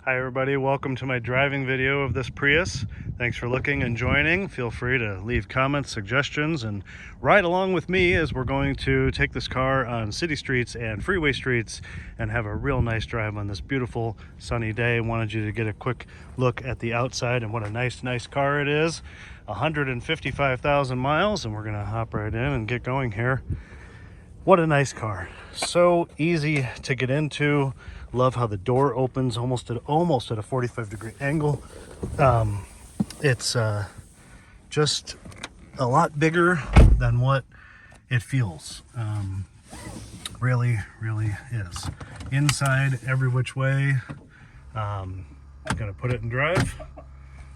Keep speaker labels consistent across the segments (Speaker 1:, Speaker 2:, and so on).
Speaker 1: Hi everybody, welcome to my driving video of this Prius. Thanks for looking and joining. Feel free to leave comments, suggestions, and ride along with me as we're going to take this car on city streets and freeway streets and have a real nice drive on this beautiful sunny day. Wanted you to get a quick look at the outside and what a nice car it is. 155,000 miles, and we're gonna hop right in and get going here. What a nice car. So easy to get into. Love how the door opens almost at a 45-degree angle. It's just a lot bigger than what it feels. Really is. Inside, every which way. Gonna put it in drive,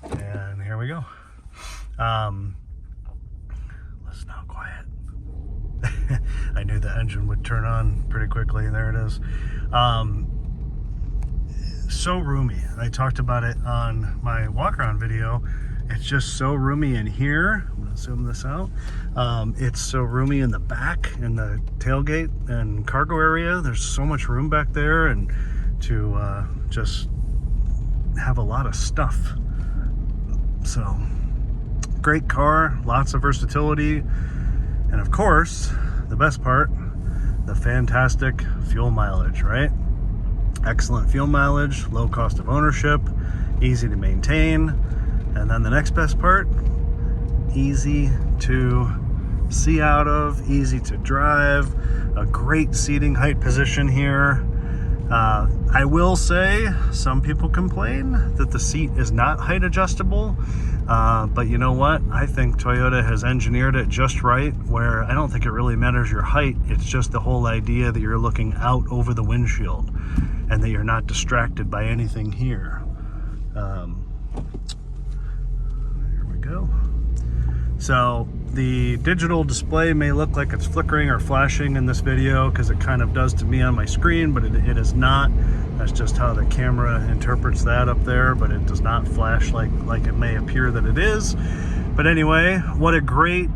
Speaker 1: and here we go. Listen how quiet. I knew the engine would turn on pretty quickly. There it is. So roomy. I talked about it on my walk around video. It's just so roomy in here. I'm gonna zoom this out. It's so roomy in the back, in the tailgate and cargo area. There's so much room back there, and to just have a lot of stuff. So great car, lots of versatility, and of course the best part, the fantastic fuel mileage, right? Excellent fuel mileage, low cost of ownership, easy to maintain, and then the next best part, easy to see out of, easy to drive, a great seating height position here. I will say some people complain that the seat is not height adjustable, but you know what? I think Toyota has engineered it just right, where I don't think it really matters your height. It's just the whole idea that you're looking out over the windshield and that you're not distracted by anything here. Here we go. So the digital display may look like it's flickering or flashing in this video, because it kind of does to me on my screen, but it is not. That's just how the camera interprets that up there, but it does not flash like it may appear that it is. But anyway, what a great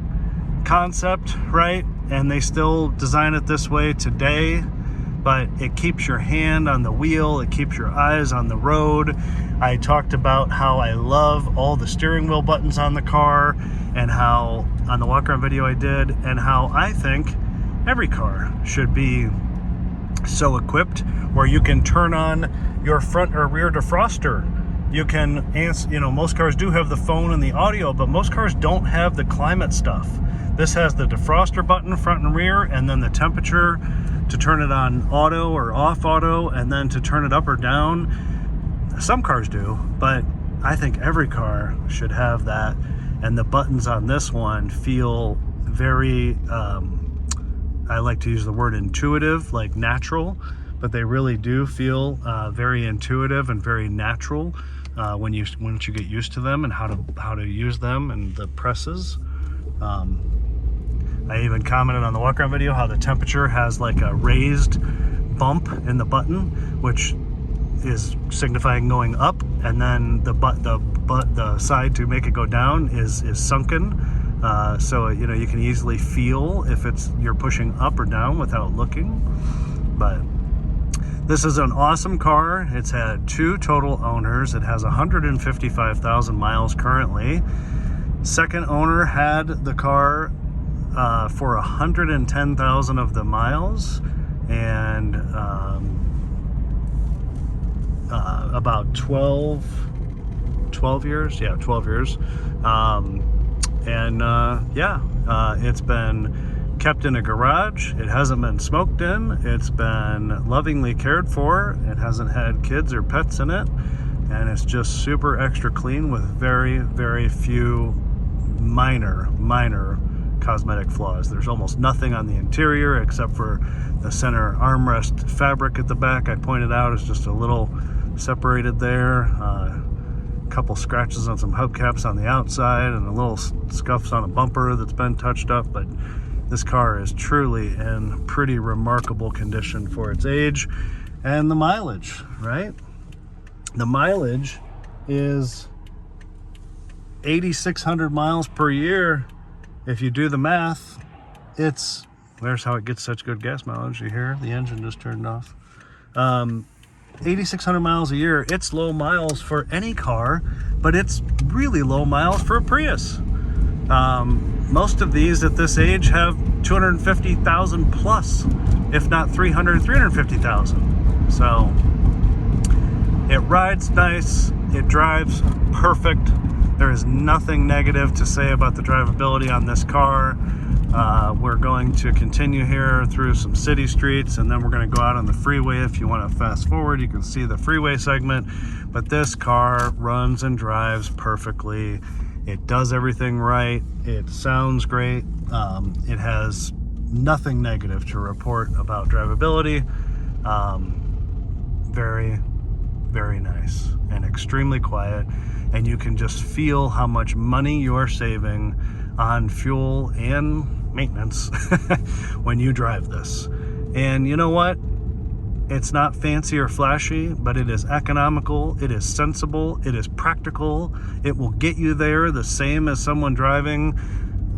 Speaker 1: concept, right? And they still design it this way today, but it keeps your hand on the wheel, it keeps your eyes on the road. I talked about how I love all the steering wheel buttons on the car, and how on the walk around video I did, and how I think every car should be so equipped where you can turn on your front or rear defroster. You can answer, most cars do have the phone and the audio, but most cars don't have the climate stuff. This has the defroster button front and rear, and then the temperature to turn it on auto or off auto, and then to turn it up or down. Some cars do, but I think every car should have that. And the buttons on this one feel very, I like to use the word intuitive, like natural, but they really do feel very intuitive and very natural once you get used to them and how to use them and the presses. I even commented on the walk around video how the temperature has like a raised bump in the button, which is signifying going up, and then the side to make it go down is sunken, so you can easily feel if you're pushing up or down without looking. But this is an awesome car. It's had 2 total owners. It has 155,000 miles currently. Second owner had the car for 110,000 of the miles, and about 12 years. Yeah, 12 years. It's been kept in a garage. It hasn't been smoked in. It's been lovingly cared for. It hasn't had kids or pets in it. And it's just super extra clean with very few minor cosmetic flaws. There's almost nothing on the interior except for the center armrest fabric at the back. I pointed out is just a little separated there. A couple scratches on some hubcaps on the outside, and a little scuffs on a bumper that's been touched up. But this car is truly in pretty remarkable condition for its age. And the mileage, right? The mileage is 8,600 miles per year. If you do the math, there's how it gets such good gas mileage. You hear the engine just turned off. 8,600 miles a year. It's low miles for any car, but it's really low miles for a Prius. Most of these at this age have 250,000 plus, if not 350,000. So it rides nice, it drives perfect. There is nothing negative to say about the drivability on this car. We're going to continue here through some city streets, and then we're going to go out on the freeway. If you want to fast forward, you can see the freeway segment, but this car runs and drives perfectly. It does everything right. It sounds great. It has nothing negative to report about drivability. Very, very nice and extremely quiet. And you can just feel how much money you're saving on fuel and maintenance when you drive this. And you know what? It's not fancy or flashy, but it is economical, it is sensible, it is practical. It will get you there the same as someone driving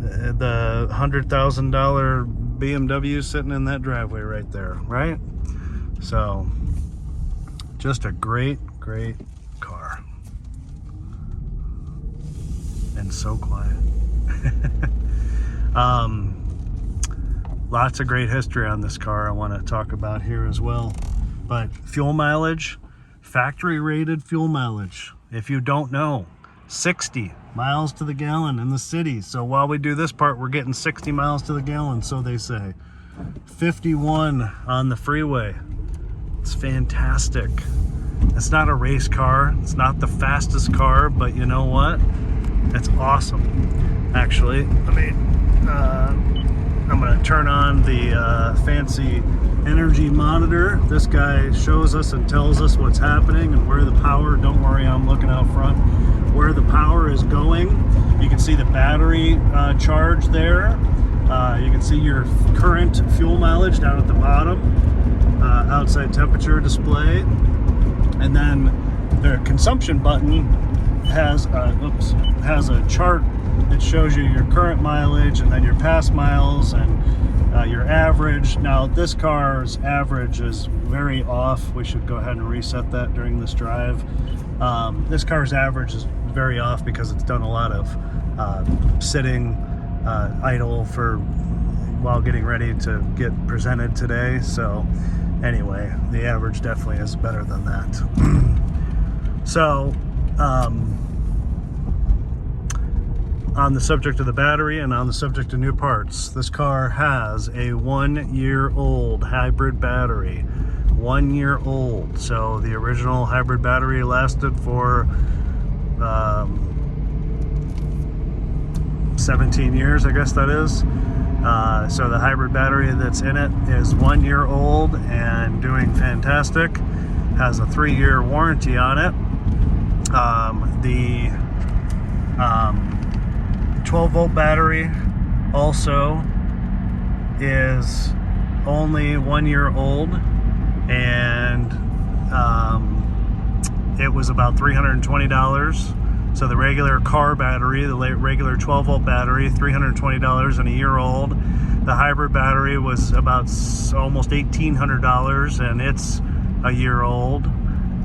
Speaker 1: the $100,000 BMW sitting in that driveway right there, right? So, just a great, great car. And so quiet. Lots of great history on this car I want to talk about here as well. But fuel mileage, factory rated fuel mileage, if you don't know, 60 miles to the gallon in the city. So while we do this part, we're getting 60 miles to the gallon, so they say. 51 on the freeway. It's fantastic. It's not a race car, it's not the fastest car, but you know what? It's awesome. Actually, I'm gonna turn on the fancy energy monitor. This guy shows us and tells us what's happening and where the power, don't worry, I'm looking out front, where the power is going. You can see the battery charge there. You can see your current fuel mileage down at the bottom, outside temperature display. And then the consumption button has a chart that shows you your current mileage and then your past miles and your average. Now this car's average is very off. We should go ahead and reset that during this drive. This car's average is very off because it's done a lot of sitting idle while getting ready to get presented today. So anyway, the average definitely is better than that. So on the subject of the battery and on the subject of new parts, this car has a 1-year-old hybrid battery. 1 year old. So the original hybrid battery lasted for 17 years, I guess that is. So the hybrid battery that's in it is 1 year old and doing fantastic. Has a 3-year warranty on it. The 12-volt battery also is only 1 year old, and it was about $320. So the regular car battery, the regular 12-volt battery, $320 and a year old. The hybrid battery was about almost $1,800 and it's a year old.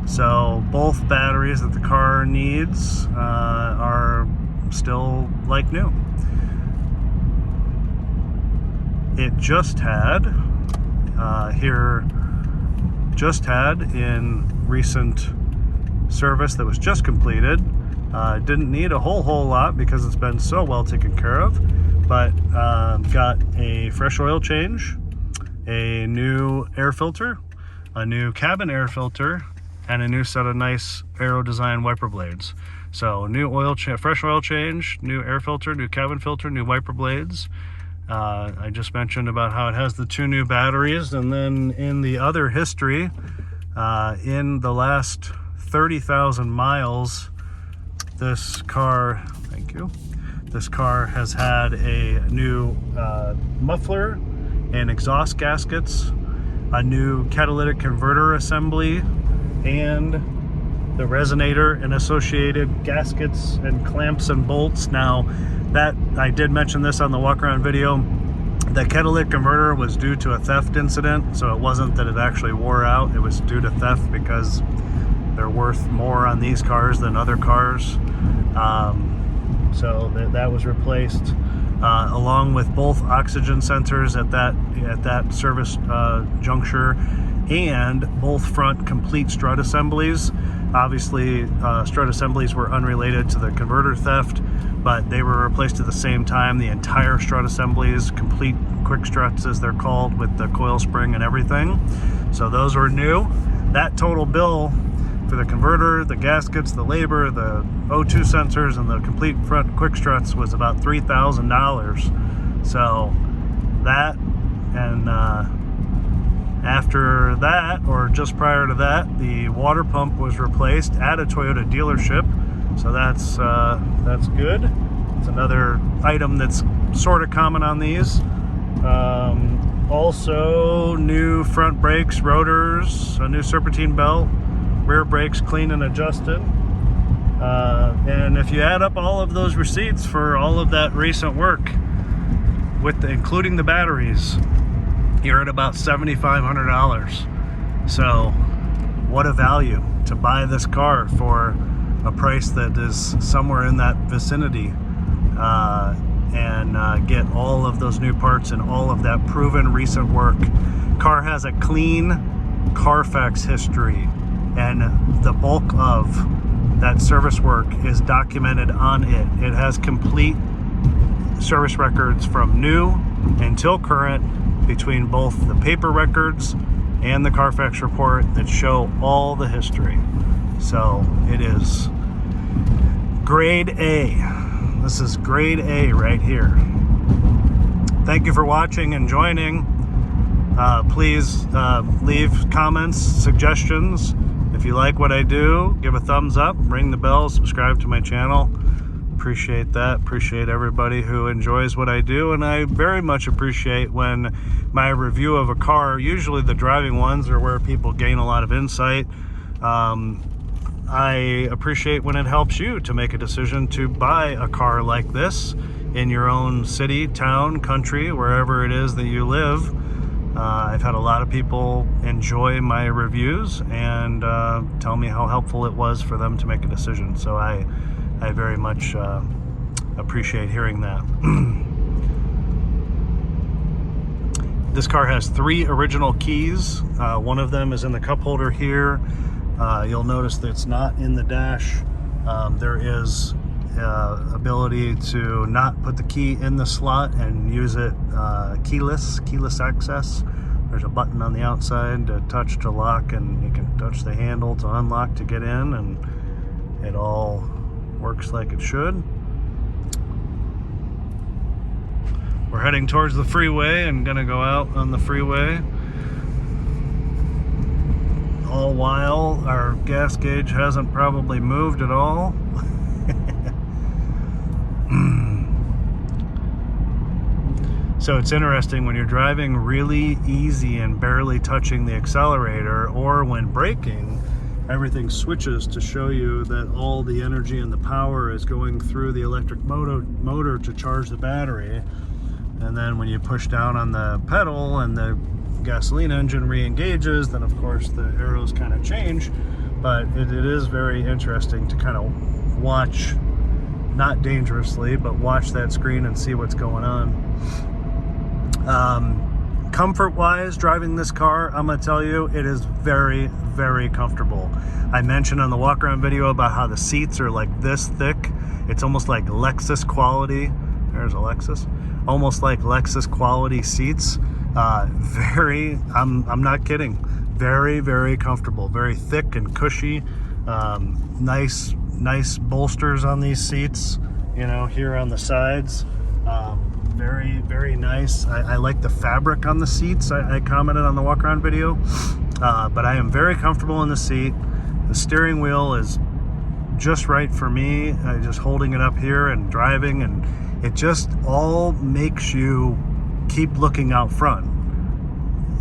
Speaker 1: So both batteries that the car needs are still like new. It just had in recent service that was just completed. Didn't need a whole lot because it's been so well taken care of, but got a fresh oil change, a new air filter, a new cabin air filter, and a new set of nice Aero Design wiper blades. So new fresh oil change, new air filter, new cabin filter, new wiper blades. I just mentioned about how it has the 2 new batteries, and then in the other history, in the last 30,000 miles, this car, thank you, this car has had a new muffler and exhaust gaskets, a new catalytic converter assembly, and the resonator and associated gaskets and clamps and bolts. Now, that I did mention this on the walk around video. The catalytic converter was due to a theft incident, so it wasn't that it actually wore out. It was due to theft because they're worth more on these cars than other cars. So that was replaced, along with both oxygen sensors at that service juncture, and both front complete strut assemblies. Obviously, strut assemblies were unrelated to the converter theft, but they were replaced at the same time. The entire strut assemblies, complete quick struts as they're called, with the coil spring and everything. So those were new. That total bill for the converter, the gaskets, the labor, the O2 sensors, and the complete front quick struts was about $3,000. So that, and after that, or just prior to that, the water pump was replaced at a Toyota dealership. So that's good. It's another item that's sort of common on these. Also, new front brakes, rotors, a new serpentine belt, rear brakes clean and adjusted. And if you add up all of those receipts for all of that recent work, including the batteries, you're at about $7,500. So what a value to buy this car for a price that is somewhere in that vicinity, and get all of those new parts and all of that proven recent work. Car has a clean Carfax history, and the bulk of that service work is documented on it. It has complete service records from new until current, between both the paper records and the Carfax report that show all the history. So it is grade A. This is grade A right here. Thank you for watching and joining. Please leave comments, suggestions. If you like what I do, give a thumbs up, ring the bell, subscribe to my channel. Appreciate that. Appreciate everybody who enjoys what I do, and I very much appreciate when my review of a car, usually the driving ones are where people gain a lot of insight. I appreciate when it helps you to make a decision to buy a car like this in your own city, town, country, wherever it is that you live. I've had a lot of people enjoy my reviews and tell me how helpful it was for them to make a decision. So I very much appreciate hearing that. This car has 3 original keys. One of them is in the cup holder here. You'll notice that it's not in the dash. There is ability to not put the key in the slot and use it keyless access. There's a button on the outside to touch to lock, and you can touch the handle to unlock to get in, and it all works like it should. We're heading towards the freeway and gonna go out on the freeway, all while our gas gauge hasn't probably moved at all. So it's interesting when you're driving really easy and barely touching the accelerator, or when braking, everything switches to show you that all the energy and the power is going through the electric motor to charge the battery. And then when you push down on the pedal and the gasoline engine re-engages, then of course the arrows kind of change. But it is very interesting to kind of watch, not dangerously, but watch that screen and see what's going on. Comfort wise, driving this car, I'm gonna tell you, it is very, very comfortable. I mentioned on the walk around video about how the seats are like this thick. It's almost like Lexus quality. There's a Lexus. Almost like Lexus quality seats. I'm not kidding. Very, very comfortable. Very thick and cushy. Nice bolsters on these seats, you know, here on the sides. Very, very nice. I like the fabric on the seats. I commented on the walk around video, but I am very comfortable in the seat. The steering wheel is just right for me. Just holding it up here and driving, and it just all makes you keep looking out front.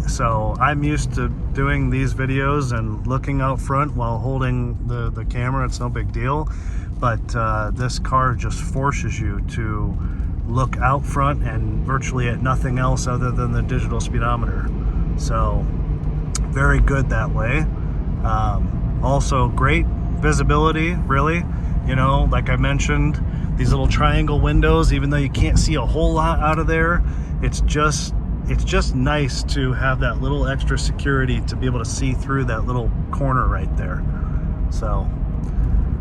Speaker 1: So I'm used to doing these videos and looking out front while holding the camera. It's no big deal, but this car just forces you to look out front and virtually at nothing else other than the digital speedometer. So very good that way. Also great visibility, really. You know, like I mentioned, these little triangle windows, even though you can't see a whole lot out of there, it's just nice to have that little extra security to be able to see through that little corner right there. So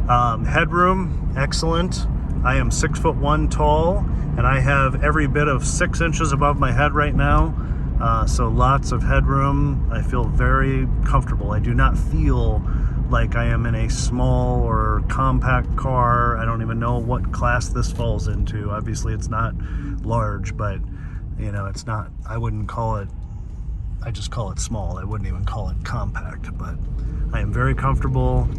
Speaker 1: headroom, excellent. I am 6'1" tall, and I have every bit of 6 inches above my head right now. So lots of headroom. I feel very comfortable. I do not feel like I am in a small or compact car. I don't even know what class this falls into. Obviously it's not large, but you know, it's not, I wouldn't call it, I just call it small. I wouldn't even call it compact, but I am very comfortable.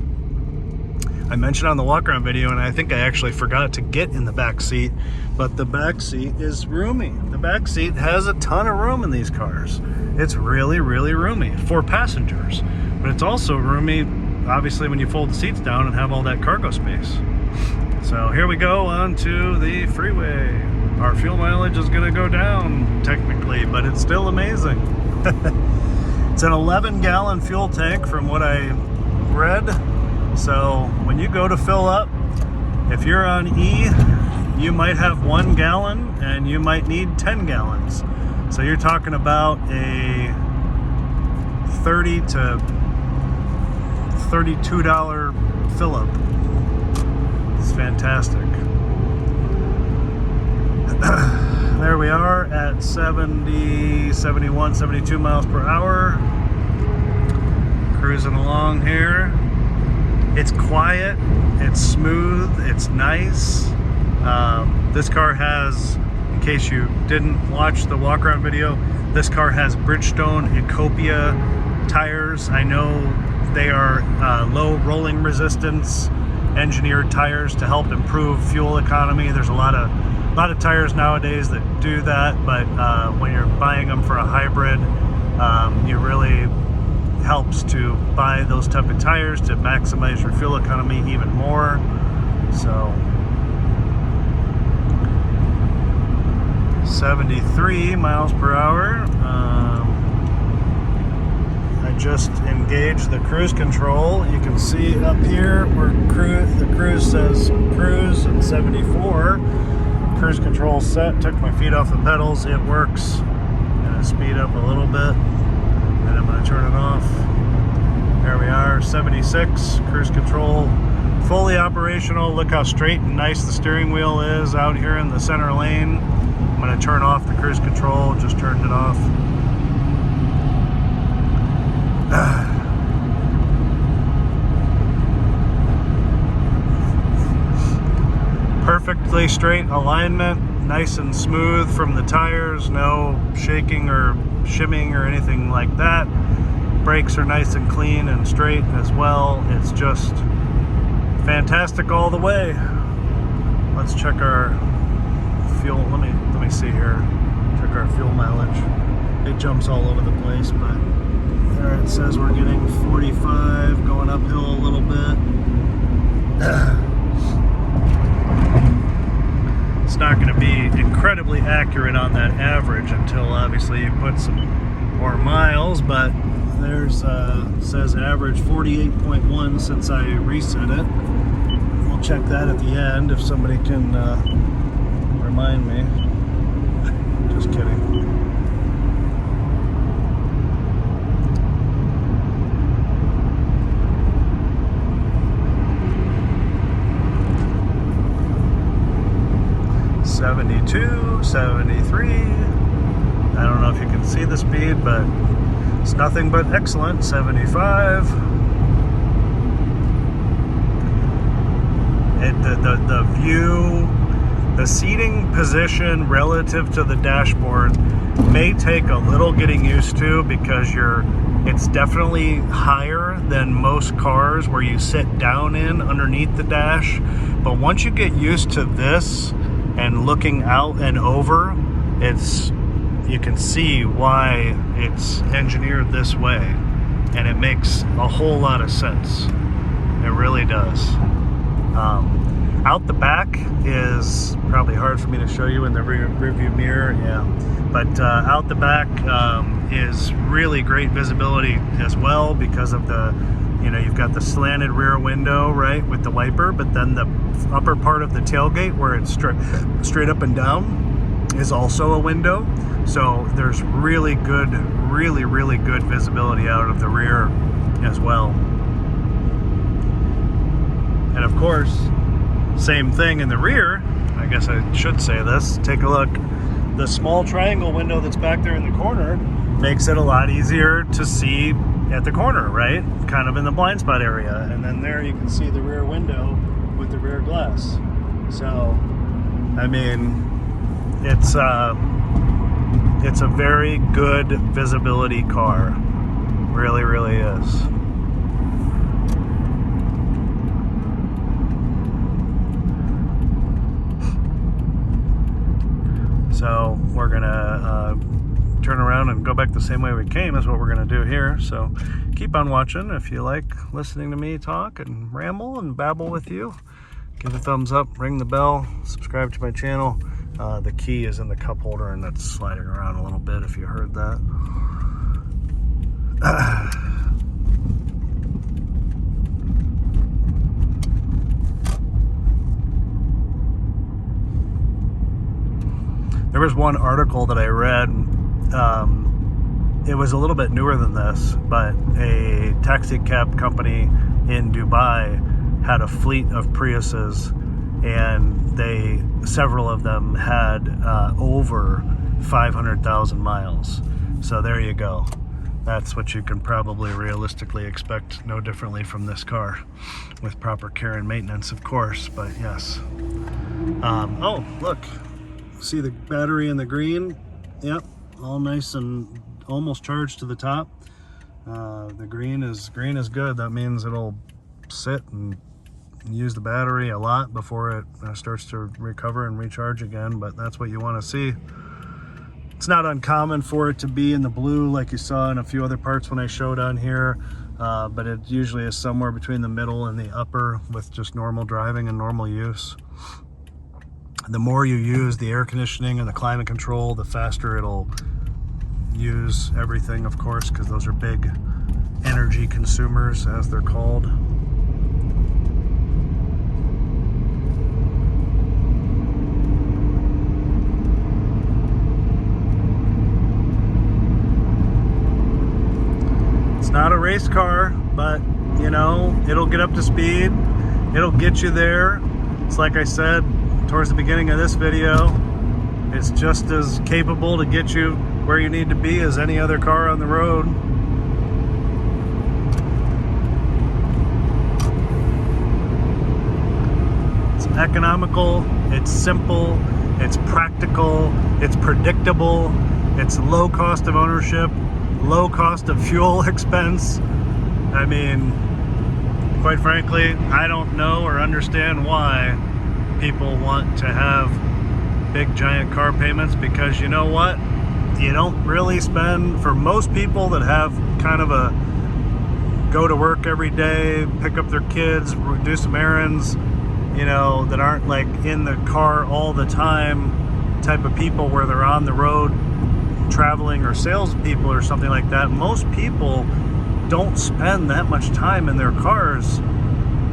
Speaker 1: I mentioned on the walk around video, and I think I actually forgot to get in the back seat, but the back seat is roomy. The back seat has a ton of room in these cars. It's really, really roomy for passengers, but it's also roomy, obviously, when you fold the seats down and have all that cargo space. So here we go onto the freeway. Our fuel mileage is gonna go down technically, but it's still amazing. It's an 11-gallon fuel tank from what I read. So when you go to fill up, if you're on E, you might have 1 gallon and you might need 10 gallons. So you're talking about a $30 to $32 fill up. It's fantastic. There we are at 70, 71, 72 miles per hour. Cruising along here. It's quiet, it's smooth, it's nice. This car has, in case you didn't watch the walk around video, this car has Bridgestone Ecopia tires. I know they are low rolling resistance engineered tires to help improve fuel economy. There's a lot of tires nowadays that do that, but when you're buying them for a hybrid, you really helps to buy those type of tires to maximize your fuel economy even more. So 73 miles per hour. I just engaged the cruise control. You can see up here where the cruise says cruise and 74. Cruise control set. Took my feet off the pedals. It works. I'm gonna speed up a little bit. And I'm going to turn it off. There we are, 76, cruise control, fully operational. Look how straight and nice the steering wheel is out here in the center lane. I'm going to turn off the cruise control, just turned it off. Perfectly straight alignment, nice and smooth from the tires, no shaking or shimming or anything like that. Brakes are nice and clean and straight as well. It's just fantastic all the way. Let's check our fuel. Let me see here. Check our fuel mileage. It jumps all over the place, but there it says we're getting 45, going uphill a little bit. It's not going to be incredibly accurate on that average until obviously you put some more miles, but there's says average 48.1 since I reset it. We'll check that at the end if somebody can remind me. Just kidding. .72, 73. I don't know if you can see the speed, but it's nothing but excellent. 75. The view, the seating position relative to the dashboard may take a little getting used to, because it's definitely higher than most cars where you sit down in underneath the dash. But once you get used to this and looking out and over, you can see why it's engineered this way, and it makes a whole lot of sense. It really does. Out the back is probably hard for me to show you in the rear view mirror, yeah. But out the back is really great visibility as well because of the, you know, you've got the slanted rear window, right, with the wiper, but then the upper part of the tailgate where it's straight up and down is also a window. So there's really good visibility out of the rear as well. And of course, same thing in the rear. I guess I should say this. Take a look. The small triangle window that's back there in the corner makes it a lot easier to see at the corner, right? Kind of in the blind spot area. And then there you can see the rear window with the rear glass. So, I mean, it's a very good visibility car. Really is. So we're gonna turn around and go back the same way we came is what we're gonna do here. So keep on watching. If you like listening to me talk and ramble and babble with you, give a thumbs up, ring the bell, subscribe to my channel. The key is in the cup holder and that's sliding around a little bit if you heard that. There was one article that I read, it was a little bit newer than this, but a taxi cab company in Dubai had a fleet of Priuses, and several of them had over 500,000 miles. So there you go. That's what you can probably realistically expect, no differently from this car, with proper care and maintenance, of course, but yes. Oh, look. See the battery in the green? Yep, all nice and almost charged to the top. The green is good. That means it'll sit and use the battery a lot before it starts to recover and recharge again, but that's what you want to see. It's not uncommon for it to be in the blue like you saw in a few other parts when I showed on here, but it usually is somewhere between the middle and the upper with just normal driving and normal use. The more you use the air conditioning and the climate control, the faster it'll use everything, of course, because those are big energy consumers, as they're called. It's not a race car, but, you know, it'll get up to speed. It'll get you there. It's like I said towards the beginning of this video, it's just as capable to get you where you need to be as any other car on the road. It's economical, it's simple, it's practical, it's predictable, it's low cost of ownership, low cost of fuel expense. I mean, quite frankly, I don't know or understand why people want to have big giant car payments, because you know what, you don't really spend, for most people that have kind of a go to work every day, pick up their kids, do some errands, you know, that aren't like in the car all the time type of people where they're on the road traveling, or salespeople or something like that. Most people don't spend that much time in their cars.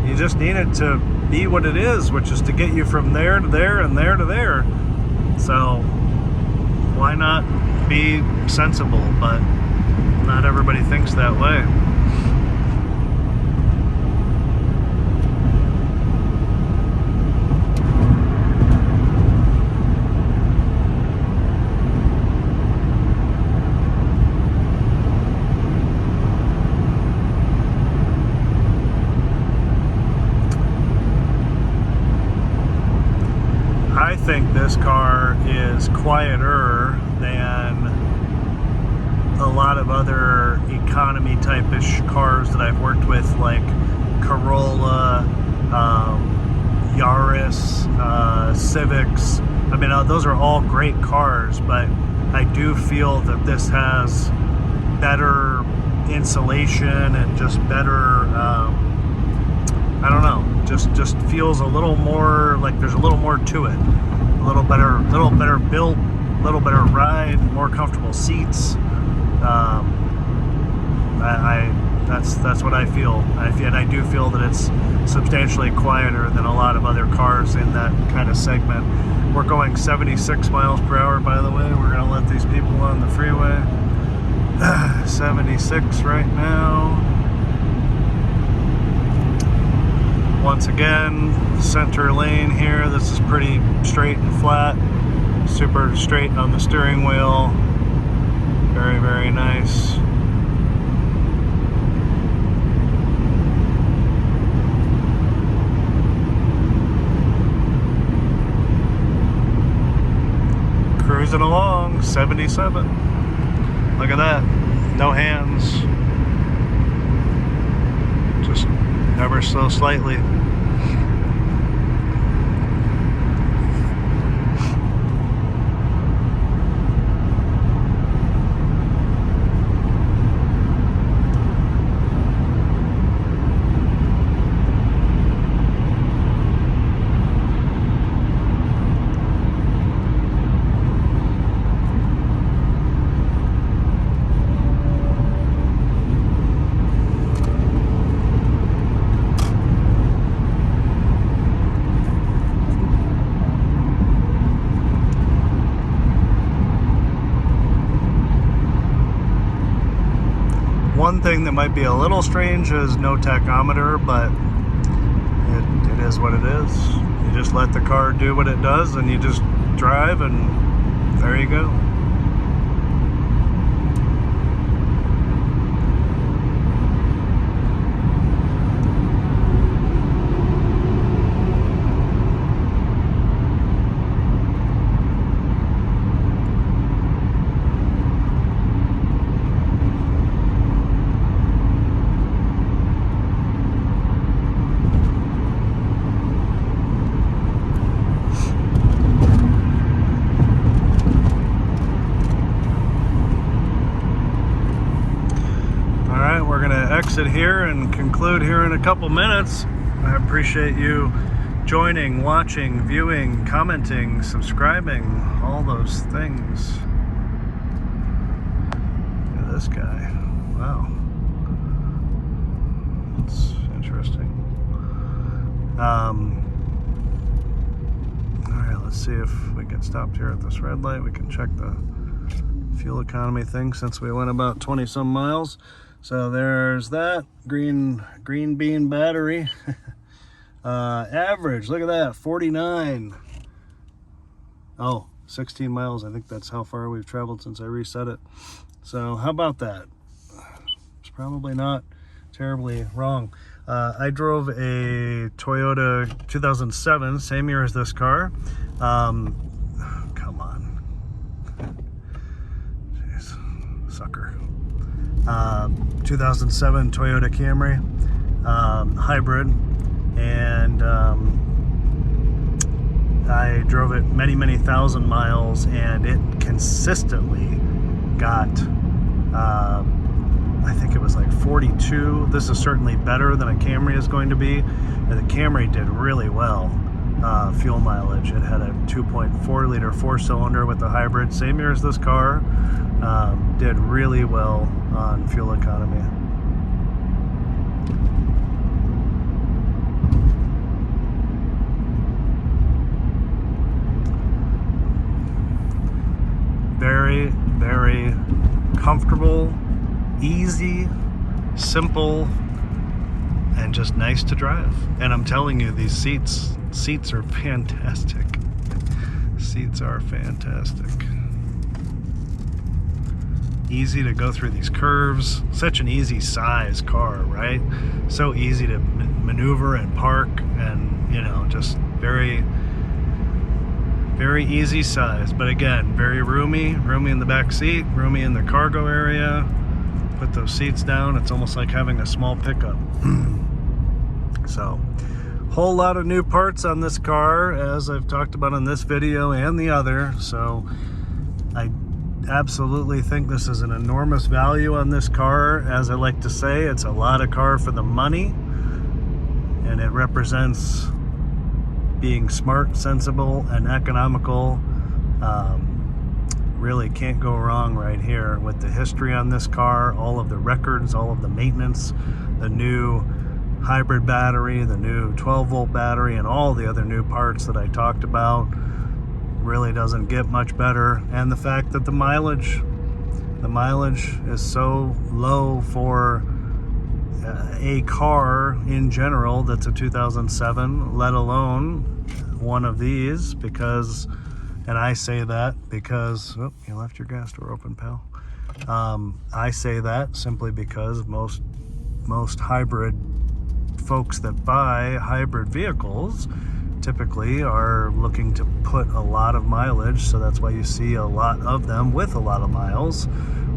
Speaker 1: You just need it to be what it is, which is to get you from there to there and there to there. So why not be sensible? But not everybody thinks that way. I think this car is quieter than a lot of other economy type-ish cars that I've worked with, like Corolla, Yaris, Civics. I mean, those are all great cars, but I do feel that this has better insulation and just better, I don't know, just feels a little more like there's a little more to it. A little better built, a little better ride, more comfortable seats. That's what I feel. And I do feel that it's substantially quieter than a lot of other cars in that kind of segment. We're going 76 miles per hour, by the way. We're gonna let these people on the freeway. 76 right now. Once again, center lane here. This is pretty straight and flat. Super straight on the steering wheel. Very, very nice. Cruising along, 77. Look at that. No hands. Just ever so slightly. One thing that might be a little strange is no tachometer, but it is what it is. You just let the car do what it does and you just drive, and there you go. We're going to exit here and conclude here in a couple minutes. I appreciate you joining, watching, viewing, commenting, subscribing, all those things. Look at this guy. Wow. That's interesting. Alright, let's see if we get stopped here at this red light. We can check the fuel economy thing since we went about 20 some miles. So there's that green bean battery. Average, look at that, 49. Oh, 16 miles. I think that's how far we've traveled since I reset it. So how about that? It's probably not terribly wrong. I drove a Toyota 2007, same year as this car. Come on. Jeez, sucker. 2007 Toyota Camry hybrid, and I drove it many thousand miles, and it consistently got I think it was like 42. This is certainly better than a Camry is going to be, and the Camry did really well fuel mileage. It had a 2.4 liter 4-cylinder with the hybrid, same year as this car. Did really well on fuel economy. Very, very comfortable, easy, simple, and just nice to drive. And I'm telling you, these seats are fantastic. Seats are fantastic. Easy to go through these curves. Such an easy size car, right? So easy to maneuver and park, and you know, just very easy size. But again, very roomy in the back seat, roomy in the cargo area. Put those seats down, it's almost like having a small pickup. So whole lot of new parts on this car, as I've talked about in this video and the other. So I absolutely think this is an enormous value on this car. As I like to say, it's a lot of car for the money. and it represents being smart, sensible, and economical. Really can't go wrong right here with the history on this car, all of the records, all of the maintenance, the new hybrid battery, the new 12-volt battery, and all the other new parts that I talked about. Really doesn't get much better. And the fact that the mileage is so low for a car in general that's a 2007, let alone one of these, because, and I say that because, oh, you left your gas door open, pal. I say that simply because most hybrid folks that buy hybrid vehicles typically are looking to put a lot of mileage, so that's why you see a lot of them with a lot of miles,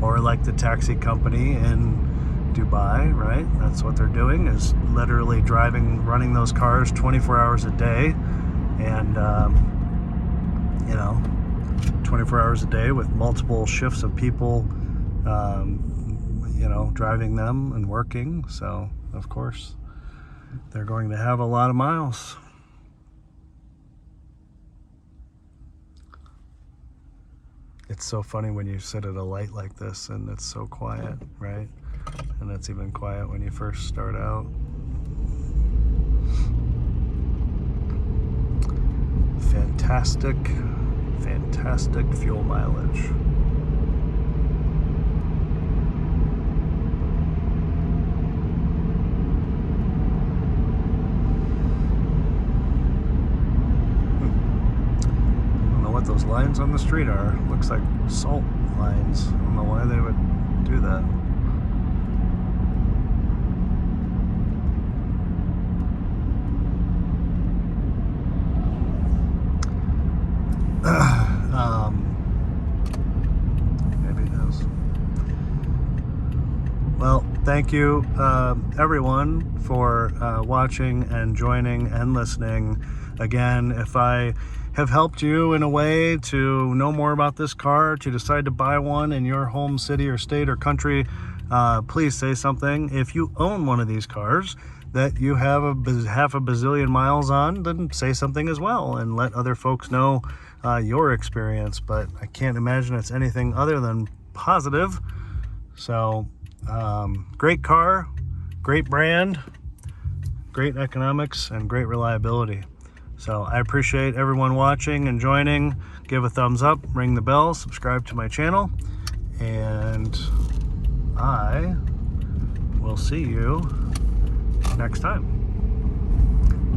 Speaker 1: or like the taxi company in Dubai, right? That's what they're doing, is literally running those cars 24 hours a day, and 24 hours a day with multiple shifts of people driving them and working. So of course they're going to have a lot of miles. It's so funny when you sit at a light like this and it's so quiet, right? And it's even quiet when you first start out. Fantastic fuel mileage. What those lines on the street are. Looks like salt lines. I don't know why they would do that. Maybe it is. Well, thank you everyone for watching and joining and listening. Again, if I have helped you in a way to know more about this car, to decide to buy one in your home city or state or country, please say something. If you own one of these cars that you have half a bazillion miles on, then say something as well and let other folks know your experience. But I can't imagine it's anything other than positive. So great car, great brand, great economics, and great reliability. So I appreciate everyone watching and joining. Give a thumbs up, ring the bell, subscribe to my channel, and I will see you next time.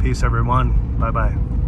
Speaker 1: Peace, everyone. Bye-bye.